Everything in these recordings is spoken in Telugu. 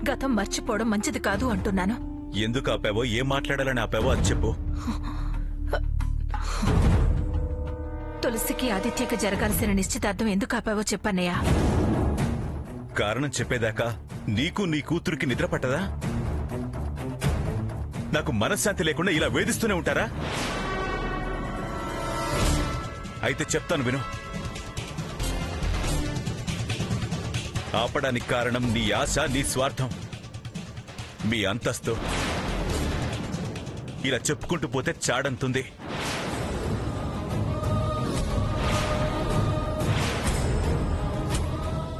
గతం మర్చిపోవడం మంచిది కాదు అంటున్నాను. ఎందుకు ఆపావో, ఏం మాట్లాడాలని ఆపావో అది చెప్పు. తులసికి ఆదిత్యకి జరగాల్సిన నిశ్చితార్థం ఎందుకు ఆపావో చెప్పన్నయ్య. కారణం చెప్పేదాకా నీకు నీ కూతురికి నిద్ర పట్టదా? నాకు మనశ్శాంతి లేకుండా ఇలా వేధిస్తూనే ఉంటారా? అయితే చెప్తాను విను. ఆపడానికి కారణం నీ ఆశ, నీ స్వార్థం, మీ అంతస్తు. ఇలా చెప్పుకుంటూ పోతే చాడంతుంది.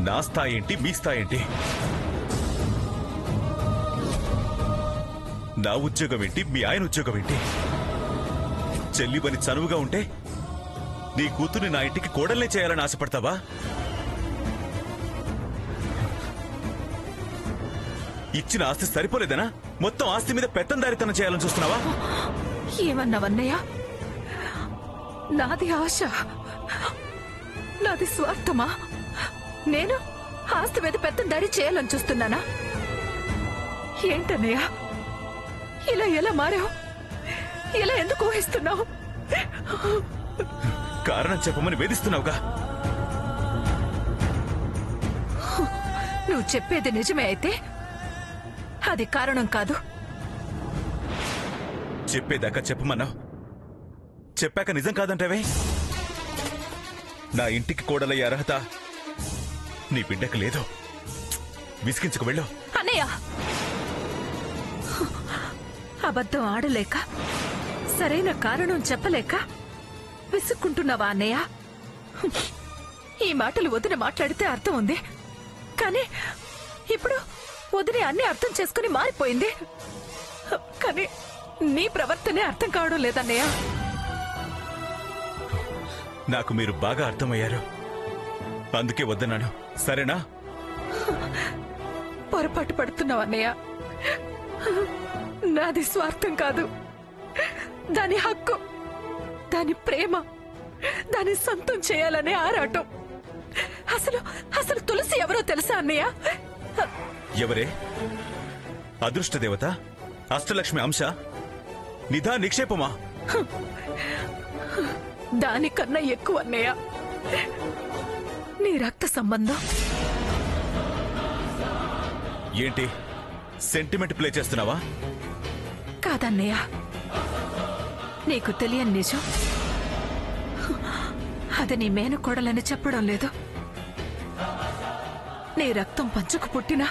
నా స్థాయి ఏంటి, మీ స్థాయి ఏంటి? నా ఉద్యోగం ఏంటి, మీ ఆయన ఉద్యోగం ఏంటి? చెల్లిబని చనువుగా ఉంటే నీ కూతుర్ని నా ఇంటికి కోడల్నే చేయాలని ఆశపడతావా? ఇచ్చిన ఆస్తి సరిపోలేదనా? మొత్తం ఆస్తి మీద పెత్తందారితనం చేయాలని చూస్తున్నావా? ఏమన్నావన్నయ్య? నాది ఆశ, నాది స్వార్థమా? నేను ఆస్తి మీద పెత్తందారి చేయాలని చూస్తున్నానా? ఏంటన్నయ్య ఇలా ఎలా మారావు? ఇలా ఎందుకు ఊహిస్తున్నావు? కారణం చెప్పమని వేధిస్తున్నావుగా. నువ్వు చెప్పేది నిజమే అయితే అది కారణం కాదు. చెప్పేదాకా చెప్పమన్నావు, చెప్పాక నిజం కాదంటావే? నా ఇంటికి కోడలయ్యే అర్హత నీ బిడ్డకు లేదు. విసిగించుకు వెళ్ళు. అన్నయ్య, అబద్ధం ఆడలేక, సరైన కారణం చెప్పలేక విసుక్కుంటున్నావా అన్నయ్య? ఈ మాటలు వదిన మాట్లాడితే అర్థం ఉంది, కానీ ఇప్పుడు వదిన అన్ని అర్థం చేసుకుని మారిపోయింది. కానీ నీ ప్రవర్తనే అర్థం కావడం లేదన్నయ్య. నాకు మీరు బాగా అర్థమయ్యారు, అందుకే వద్దన్నాను. సరేనా? పొరపాటు పడుతున్నావు అన్నయ్య. నాది స్వార్థం కాదు, దాని హక్కు, దాని ప్రేమ, దాని సొంతం చేయాలనే ఆరాటం. అసలు అసలు తులసి ఎవరో తెలుసా అన్నయ్య? ఎవరే? అదృష్ట దేవత, అష్టలక్ష్మి అంశ, నిధా నిక్షేపమా? దానికన్నా ఎక్కువ అన్నయ్య. నీ రక్త సంబంధం. ఏంటి సెంటిమెంట్ ప్లే చేస్తున్నావా? కాదన్నయ్య, నీకు తెలియని నిజం. అది నీ మేనకోడలని చెప్పడం లేదు. నీ రక్తం పంచుకు పుట్టిన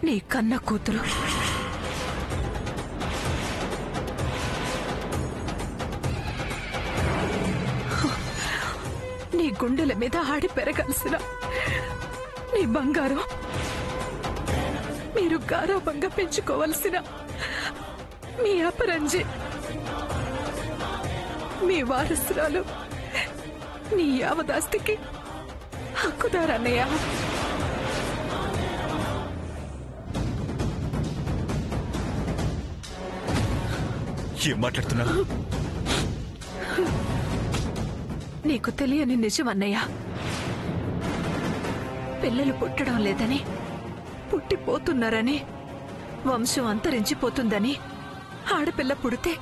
నీ కన్న కూతురు. నీ గుండెల మీద ఆడి పెరగాల్సిన నీ బంగారం, మీరు గారాబంగా పెంచుకోవలసిన మీ అపరంజి, మీ వారసురాలు, నీ యావదాస్తికి హక్కుదారన్నయ్య. ఏం మాట్లాడుతున్నావు? నీకు తెలియని నిజం అన్నయ్య. పిల్లలు పుట్టడం లేదని, పుట్టిపోతున్నారని, వంశం అంతరించిపోతుందని, ఆడపిల్ల పుడితే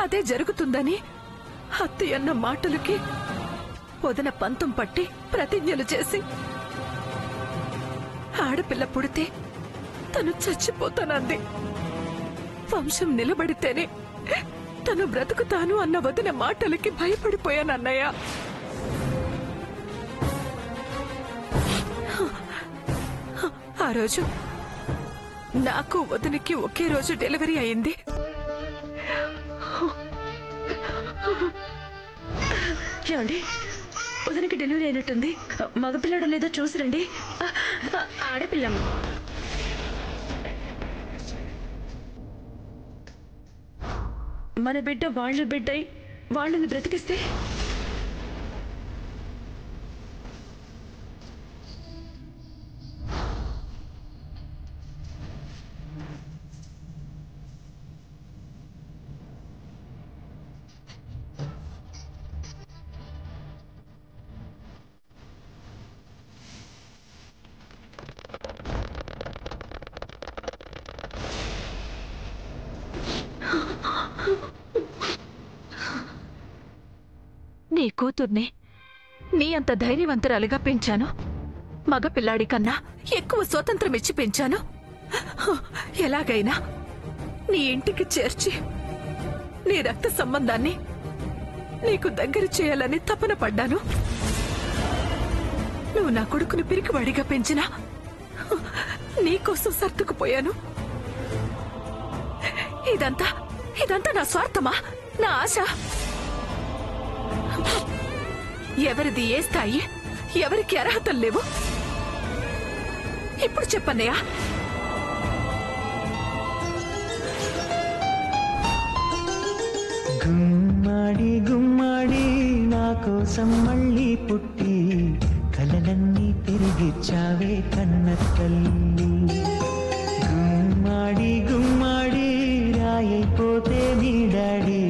అదే జరుగుతుందని అత్తయ్య అన్న మాటలకి వదిన పంతం పట్టి ప్రతిజ్ఞలు చేసి, ఆడపిల్ల పుడితే తను చచ్చిపోతానంది. వంశం నిలబడితేనే తను బ్రతుకుతాను అన్న వదిన మాటలకి భయపడిపోయానన్నయ్య. ఆ రోజు నాకు వదినకి ఒకే రోజు డెలివరీ అయింది. ఏమండి, వదినకి డెలివరీ అయినట్టుంది. మగపిల్లడు లేదో చూసిరండి. ఆడపిల్లం. మన బిడ్డ వాళ్ళ బిడ్డై వాళ్ళని బ్రతికిస్తే నీ కూతుర్ని నీ అంత ధైర్యవంతురాలిగా పెంచాను. మగ పిల్లాడి కన్నా ఎక్కువ స్వతంత్రం ఇచ్చి పెంచాను. ఎలాగైనా నీ ఇంటికి చేర్చి నీ రక్త సంబంధాన్ని నీకు దగ్గర చేయాలని తపన పడ్డాను. నువ్వు నా కొడుకుని పిరికివాడిగా పెంచినా నీకోసం సర్దుకుపోయాను. ఇదంతా నా స్వార్థమా, నా ఆశ? ఎవరిది ఏ స్థాయి, ఎవరికి అర్హతలు లేవు ఇప్పుడు చెప్పన్నయ్యా. గుమ్మాడి గుమ్మాడి నా కోసం మళ్ళీ పుట్టి కలలన్నీ తిరిగిచ్చావే కన్న తల్లి. గుమ్మాడి గుమ్మాడి రాయైపోతే నీ డాడీ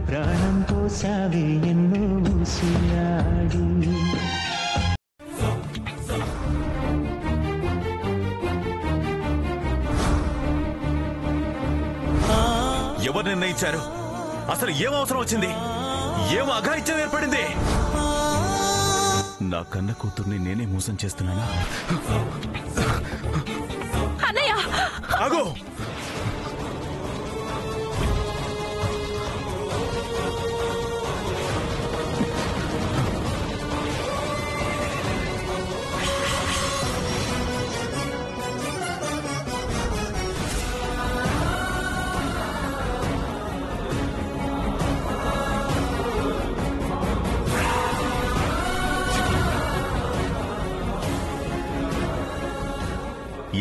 ప్రాణం పోసావే ఎన్నో ఊసియాడి. ఎవరు నిర్ణయించారు? అసలు ఏం అవసరం వచ్చింది? ఏం అఘాయిత్యం ఏర్పడింది? నా కన్న కూతుర్ని నేనే మోసం చేస్తున్నానా? అన్నయ్య ఆగు!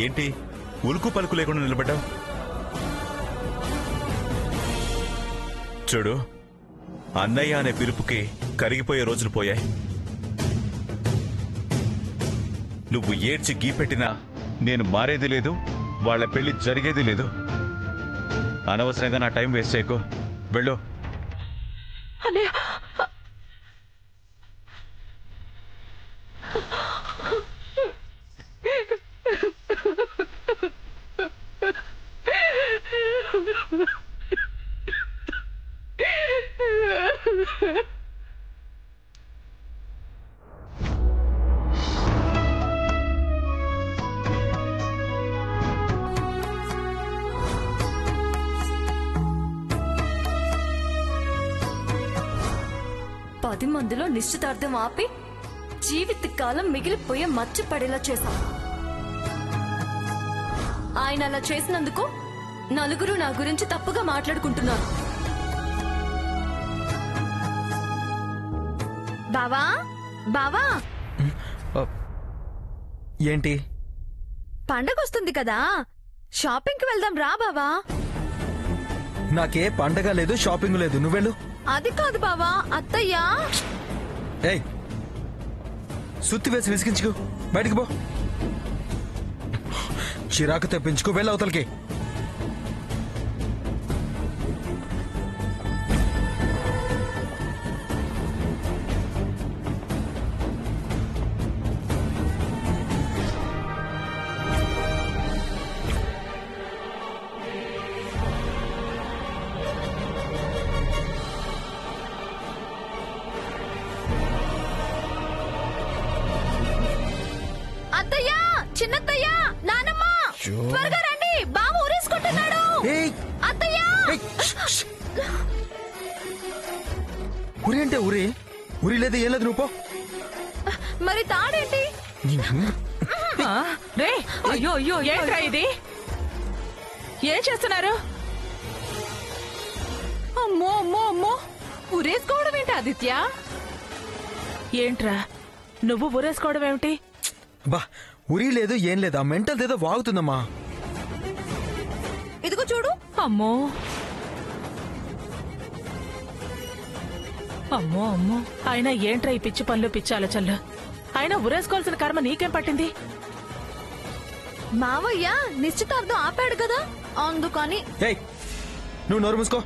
ఏంటి ఉలుకు పలుకు లేకుండా నిలబడ్డావు? చూడు, అన్నయ్య అనే పిలుపుకి కరిగిపోయే రోజులు పోయాయి. నువ్వు ఏడ్చి గీపెట్టినా నేను మారేది లేదు, వాళ్ళ పెళ్లి జరిగేది లేదు. అనవసరంగా నా టైం వేస్ట్ చేయకు, వెళ్ళు. అన్నయ్య పది మందిలో నిశ్చితార్థం ఆపి జీవితకాలం మిగిలిపోయే మచ్చ పడేలా చేశాం. ఆయన అలా చేసినందుకు నలుగురు నా గురించి తప్పుగా మాట్లాడుకుంటున్నారు. బావా బావా, ఏంటి? పండగ వస్తుంది కదా, షాపింగ్ కి వెళ్దాం రా బావా. నాకే పండగ లేదు, షాపింగ్ లేదు, నువ్వెళ్ళు. అది కాదు బావా, అత్తయ్య. ఏయ్, సుత్తి వేసి విసిగించుకు, బయటికి పో. చిరాకు తెప్పించుకు, వెళ్ళి అవతలకి. అత్తయ్య, చిన్నత్తయ్య, నానమ్మ, త్వరగా రండి, బావ ఊరేసుకుంటున్నాడు. అత్తయ్య, ఉరి అంటే ఉరి, ఉరి లేదు, ఏం లేదు, నువ్వు పో. మరి తాడేంటి? రే, అయ్యో అయ్యో, ఏంట్రా ఇది? ఏం చేస్తున్నారు? అమ్మో అమ్మో అమ్మో, ఉరేసుకోవడం ఏంటి ఆదిత్య? ఏంట్రా నువ్వు ఉరేసుకోవడం ఏమిటి? బా, ఉరి లేదు, ఏం లేదు, ఆ మెంటల్ ఏదో వాగుతుందమ్మా. ఇదిగో చూడు. అమ్మో అమ్మో అమ్మో, అయినా ఏంట్రా ఈ పిచ్చి పనులు, పిచ్చి ఆలోచనలు? అయినా ఉరేసుకోవాల్సిన కర్మ నీకేం పట్టింది? మావయ్య నిశ్చితార్థం ఆపాడు కదా, అందుకని. ఏయ్, నువ్వు నోరు మూసుకో.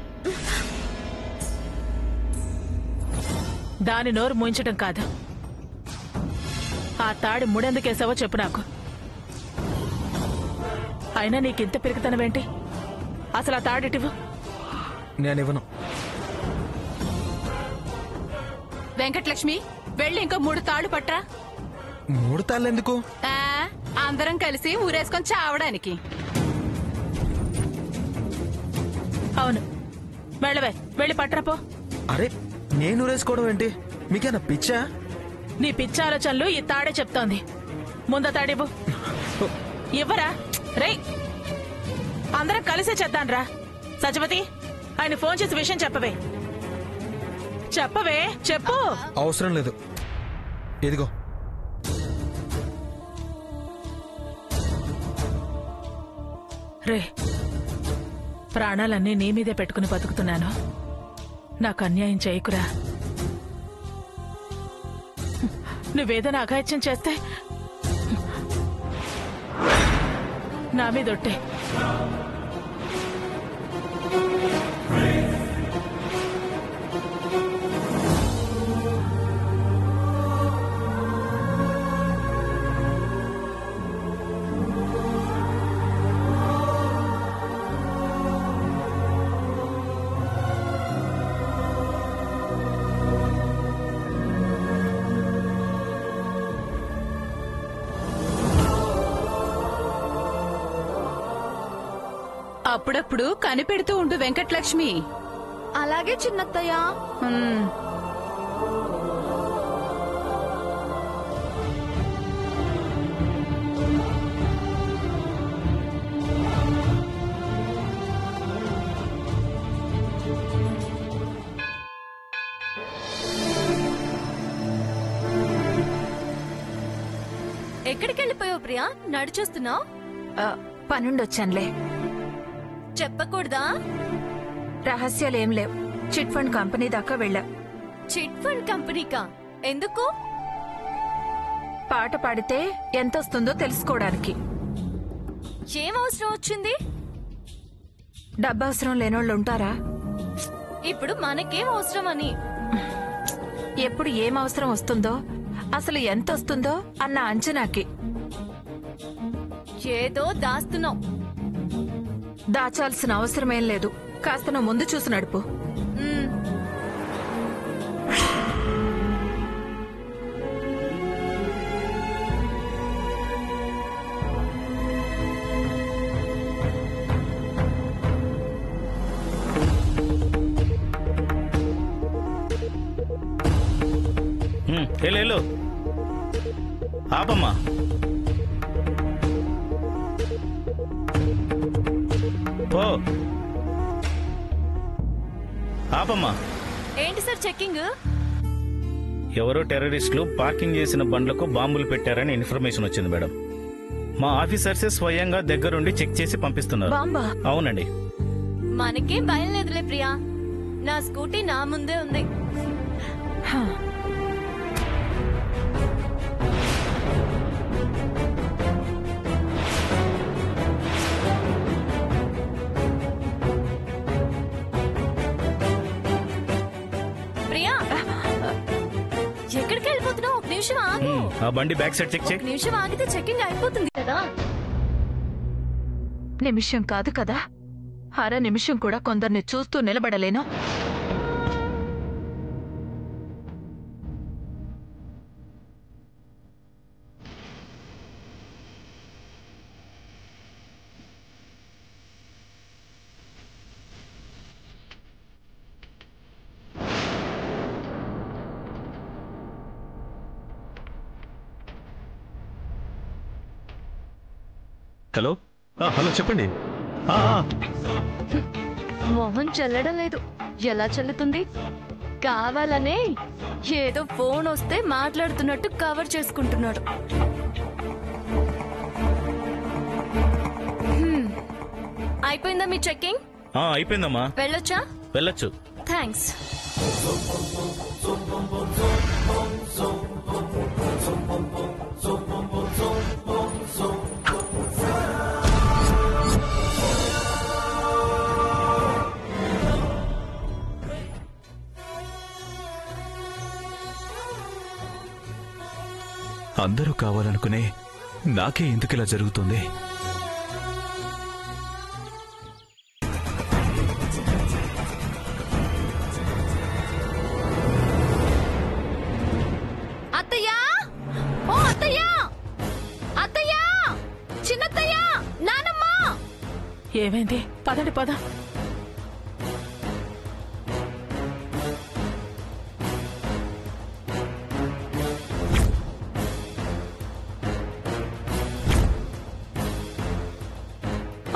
దాని నోరు మూయించడం కాదు, ఆ తాడి ముడెందుకేసావో చెప్పు నాకు. అయినా నీకింత పిరికితనమేంటి? అసలు ఆ తాడిటివు. నేనివ్వను. వెంకటలక్ష్మి వెళ్ళి ఇంకో 3 తాళ్ళు పట్రా. 3 తాళ్ళు ఎందుకు? అందరం కలిసి ఊరేసుకొని చావడానికి. అవును, వెళ్ళవే, వెళ్ళి పట్రాపో. అరే నేను ఊరేసుకోవడం ఏంటి? మీకేనా పిచ్చా? నీ పిచ్చి ఆలోచనలు ఈ తాడే చెప్తోంది. ముంద తాడివ్వు. ఇవ్వరా రే, అందరం కలిసే చేద్దాన్రా. సత్యవతి, ఆయన ఫోన్ చేసి విషయం చెప్పవే. చెప్పవే, చెప్పు. అవసరం లేదు, ఇదిగో. రే, ప్రాణాలన్నీ నీ మీదే పెట్టుకుని బతుకుతున్నాను. నాకు అన్యాయం చేయకురా. నువ్వేదైనా అఘాయిత్యం చేస్తే నా మీదొట్టే. అప్పుడప్పుడు కనిపెడుతూ ఉండు వెంకటలక్ష్మి. అలాగే చిన్నత్తయ్య. ఎక్కడికి వెళ్ళిపోయావు ప్రియా? నడిచొస్తున్నావు? పనుండొచ్చానులే. చెప్పకూడదా? రహస్యాలేం లేవు. చిట్ ఫండ్ కంపెనీ దాకా వెళ్ళా. చిట్ ఫండ్ కంపెనీకా? ఎందుకు? పాట పాడితే ఎంతొస్తుందో తెలుసుకోవడానికి. ఏం అవసరం వచ్చింది? డబ్బవసరం లేనోళ్ళు ఉంటారా? ఇప్పుడు మనకేం అవసరం అని. ఎప్పుడు ఏం అవసరం వస్తుందో, అసలు ఎంత వస్తుందో అన్న అంచనాకి. ఏదో దాస్తున్నావు. దాచాల్సిన అవసరమేం లేదు. కాస్త నువ్వు ముందు చూసి నడుపు. వెళ్ళు, ఆపమ్మా. పో, ఆపమ్మా. ఏంటి సార్ చెక్కింగ్? ఎవరో టెర్రరిస్టులు పార్కింగ్ చేసిన బండ్లకు బాంబులు పెట్టారని ఇన్ఫర్మేషన్ వచ్చింది మేడం. మా ఆఫీసర్సే స్వయంగా దగ్గరుండి చెక్ చేసి పంపిస్తున్నారు. బాంబా? అవునండి. మనకేం భయం లేదులే ప్రియా. నా స్కూటీ నా ముందే ఉంది. ప్రియా, ఎక్కడికి వెళ్ళిపోతున్నావు? ఒక నిమిషం ఆగు. ఆ బండి బ్యాక్ సైడ్ చెక్ చేయి. ఒక నిమిషం ఆగితే చెక్కింగ్ అయిపోతుంది కదా. నిమిషం కాదు కదా, అర నిమిషం కూడా కొందరిని చూస్తూ నిలబడలేను. హలో, హలో, చెప్పండి. మొహం చల్లడం లేదు. ఎలా చల్లుతుంది? కావాలనే ఏదో ఫోన్ వస్తే మాట్లాడుతున్నట్టు కవర్ చేసుకుంటున్నాడు. అయిపోయిందా మీ చెక్కింగ్? అయిపోయిందమ్మా. వెళ్ళొచ్చా? వెళ్ళొచ్చు. థ్యాంక్స్. అందరూ కావాలనుకునే నాకే ఎందుకిలా జరుగుతుంది? ఏమైంది? పదండి పద.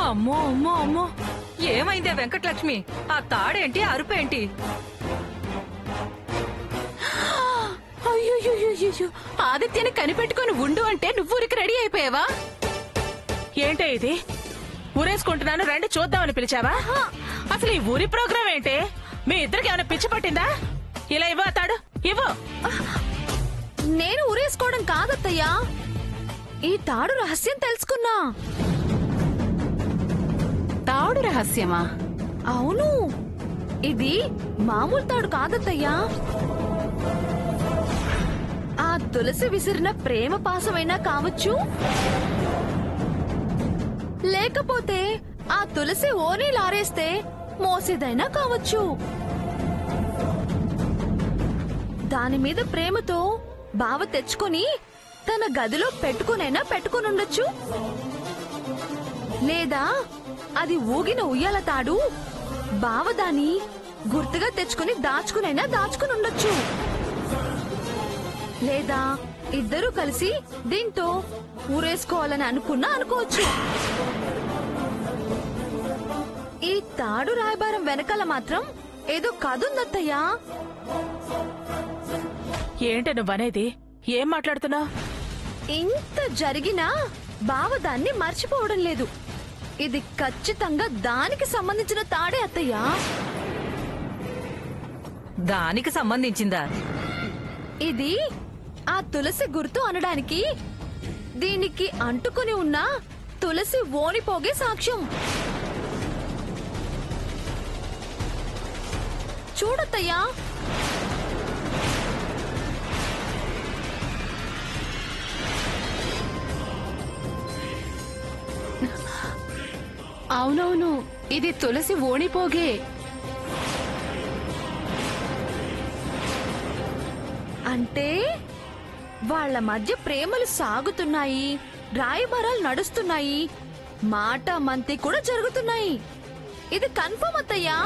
అమ్మో అమ్మో అమ్మో, ఏమైందే వెంకటలక్ష్మి? ఆ తాడేంటి, అరుపేంటి? అయ్యో, ఆదిత్యని కనిపెట్టుకుని ఉండు అంటే నువ్వు ఊరికి రెడీ అయిపోయావా? ఏంటే ఇది? ఊరేసుకుంటున్నాను రండి చూద్దామని పిలిచావా? అసలు ఈ ఊరి ప్రోగ్రాం ఏంటి? మీ ఇద్దరికి ఏమైనా పిచ్చి పట్టిందా? ఇలా ఇవ్వ తాడు, ఇవ్వు. నేను ఊరేసుకోవడం కాదత్తయ్యా, ఈ తాడు రహస్యం తెలుసుకున్నా. తాడు రహస్యమా? అవును, ఇది మామూలు తాడు కాదత్తయ్యా. ఆ తులసి విసిరిన ప్రేమ పాసమైనా కావచ్చు, లేకపోతే ఆ తులసి ఓని లారేస్తే మోసేదైనా కావచ్చు. దాని మీద ప్రేమతో బావ తెచ్చుకొని తన గదిలో పెట్టుకునైనా పెట్టుకునుండొచ్చు, లేదా అది ఊగిన ఉయ్యాల తాడు బావ దాని గుర్తుగా తెచ్చుకుని దాచుకునైనా దాచుకునుండొచ్చు, లేదా ఇద్దరూ కలిసి దీంతో ఊరేసుకోవాలని అనుకోవచ్చు. ఈ తాడు రాయబారం వెనకాల మాత్రం ఏదో కదుందత్తయ్యా. ఏంటి నువ్వనేది? ఏం మాట్లాడుతున్నావు? ఇంత జరిగినా బావ దాన్ని మర్చిపోవడం లేదు. ఇది ఖచ్చితంగా దానికి సంబంధించిన తాడే అత్తయ్యా. దానికి సంబంధించిందా? ఇది ఆ తులసి గుర్తు అనడానికి దీనికి అంటుకుని ఉన్న తులసి ఓనిపోగే సాక్ష్యం. చూడత్తయ్యా. అవునవును, ఇది తులసి ఓణిపోగే. అంటే వాళ్ళ మధ్య ప్రేమలు సాగుతున్నాయి, రాయబారాలు నడుస్తున్నాయి, మాట మంతి కూడా జరుగుతున్నాయి. ఇది కన్ఫర్మ్ అత్తయ్యా.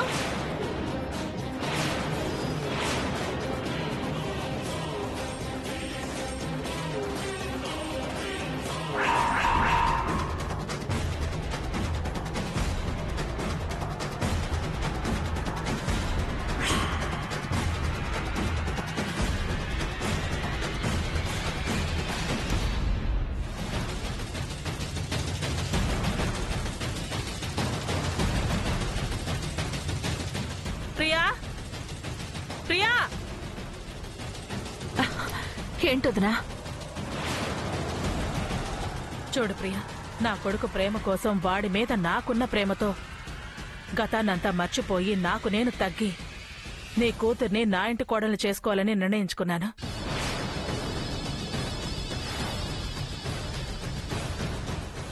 ప్రియా, ప్రియా, ఏంటొదినా? చూడు ప్రియా, నా కొడుకు ప్రేమ కోసం వాడి మీద నాకున్న ప్రేమతో గతాన్నంతా మర్చిపోయి నాకు నేను తగ్గి నీ కూతుర్ని నా ఇంటి కోడల్ని చేసుకోవాలని నిర్ణయించుకున్నాను.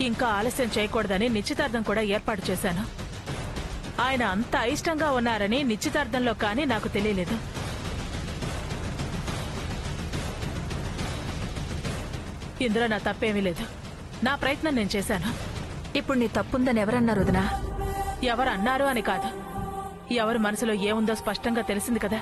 ఇంకా ఆలస్యం చేయకూడదని నిశ్చితార్థం కూడా ఏర్పాటు చేశాను. ఆయన అంత అయిష్టంగా ఉన్నారని నిశ్చితార్థంలో కానీ నాకు తెలియలేదు. ఇందులో నా తప్పేమీ లేదు. నా ప్రయత్నం నేను చేశాను. ఇప్పుడు నీ తప్పుందని ఎవరన్నారు వదినా? ఎవరు అన్నారు అని కాదు, ఎవరి మనసులో ఏముందో స్పష్టంగా తెలిసింది కదా.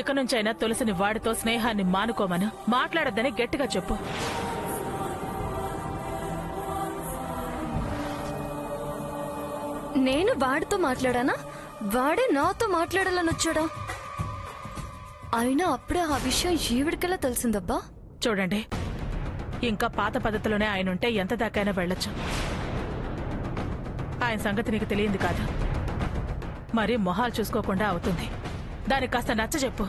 ఇక నుంచైనా తులసిని వాడితో స్నేహాన్ని మానుకోమను, మాట్లాడొద్దని గట్టిగా చెప్పు. నేను వాడితో మాట్లాడానా? వాడే నాతో మాట్లాడాలని వచ్చాడా? అయినా అప్పుడే ఆ విషయం ఈవిడికెలా తెలిసిందబ్బా? చూడండి, ఇంకా పాత పద్ధతిలోనే ఆయన ఉంటే ఎంత దాకైనా వెళ్ళొచ్చు. ఆయన సంగతి నీకు తెలియంది కాదు. మరి మొహాలు చూసుకోకుండా అవుతుంది. దానికి కాస్త నచ్చ చెప్పు.